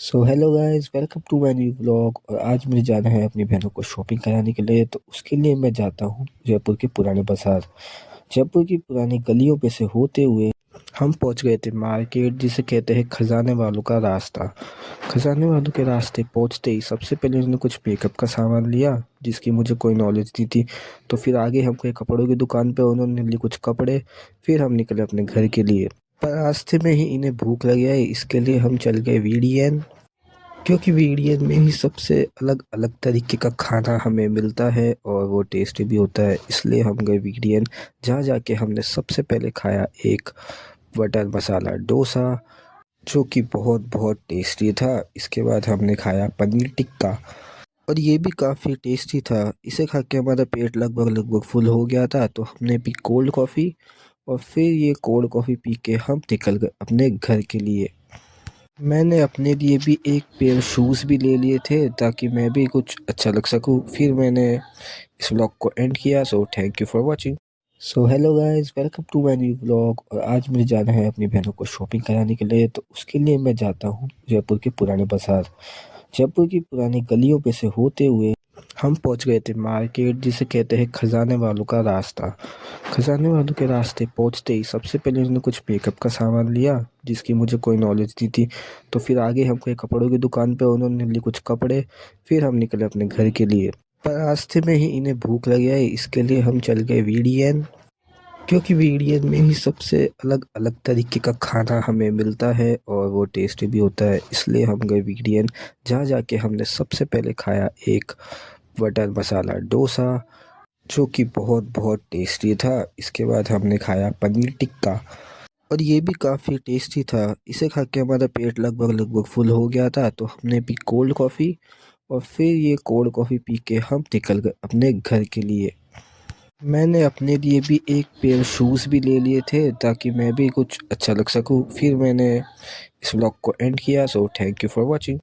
So hello guys, welcome to my new blog. और आज मुझे जाना है अपनी बहनों को शॉपिंग कराने के लिए। तो उसके लिए मैं जाता हूँ जयपुर के पुराने बाजार। जयपुर की पुरानी गलियों पे से होते हुए हम पहुंच गए थे मार्केट, जिसे कहते हैं खजाने वालों का रास्ता। खजाने वालों के रास्ते पहुंचते ही सबसे पहले उन्होंने कुछ मेकअप का सामान लिया, जिसकी मुझे कोई नॉलेज नहीं थी। तो फिर आगे हम गए कपड़ों की दुकान पे, उन्होंने लिए कुछ कपड़े। फिर हम निकले अपने घर के लिए। पर रास्ते में ही इन्हें भूख लग गई, इसके लिए हम चल गए वीडीएन, क्योंकि वीडियन में ही सबसे अलग अलग तरीके का खाना हमें मिलता है और वो टेस्टी भी होता है। इसलिए हम गए वीडियन, जहाँ जाके हमने सबसे पहले खाया एक बटर मसाला डोसा, जो कि बहुत बहुत टेस्टी था। इसके बाद हमने खाया पनीर टिक्का, और ये भी काफ़ी टेस्टी था। इसे खा के हमारा पेट लगभग लगभग फुल हो गया था। तो हमने पी कोल्ड कॉफ़ी, और फिर ये कोल्ड कॉफ़ी पी के हम निकल गए अपने घर के लिए। मैंने अपने लिए भी एक पेयर शूज़ भी ले लिए थे, ताकि मैं भी कुछ अच्छा लग सकूं। फिर मैंने इस व्लॉग को एंड किया। So thank you for watching. So hello guys, welcome to my new vlog. और आज मुझे जाना है अपनी बहनों को शॉपिंग कराने के लिए। तो उसके लिए मैं जाता हूँ जयपुर के पुराने बाजार। जयपुर की पुरानी गलियों पे से होते हुए हम पहुंच गए थे मार्केट, जिसे कहते हैं खजाने वालों का रास्ता। खजाने वालों के रास्ते पहुंचते ही सबसे पहले उन्होंने कुछ मेकअप का सामान लिया, जिसकी मुझे कोई नॉलेज नहीं थी। तो फिर आगे हम गए कपड़ों की दुकान पे, उन्होंने लिए कुछ कपड़े। फिर हम निकले अपने घर के लिए। पर रास्ते में ही इन्हें भूख लग गई, इसके लिए हम चल गए वीडीएन, क्योंकि वीडियन में ही सबसे अलग अलग तरीके का खाना हमें मिलता है और वो टेस्टी भी होता है। इसलिए हम गए वीडियन, जहाँ जाके हमने सबसे पहले खाया एक बटर मसाला डोसा, जो कि बहुत बहुत टेस्टी था। इसके बाद हमने खाया पनीर टिक्का, और ये भी काफ़ी टेस्टी था। इसे खा के हमारा पेट लगभग लगभग फुल हो गया था। तो हमने पी कोल्ड कॉफ़ी, और फिर ये कोल्ड कॉफ़ी पी के हम निकल गए अपने घर के लिए। मैंने अपने लिए भी एक पेयर शूज़ भी ले लिए थे, ताकि मैं भी कुछ अच्छा लग सकूं। फिर मैंने इस व्लॉग को एंड किया। So thank you for watching.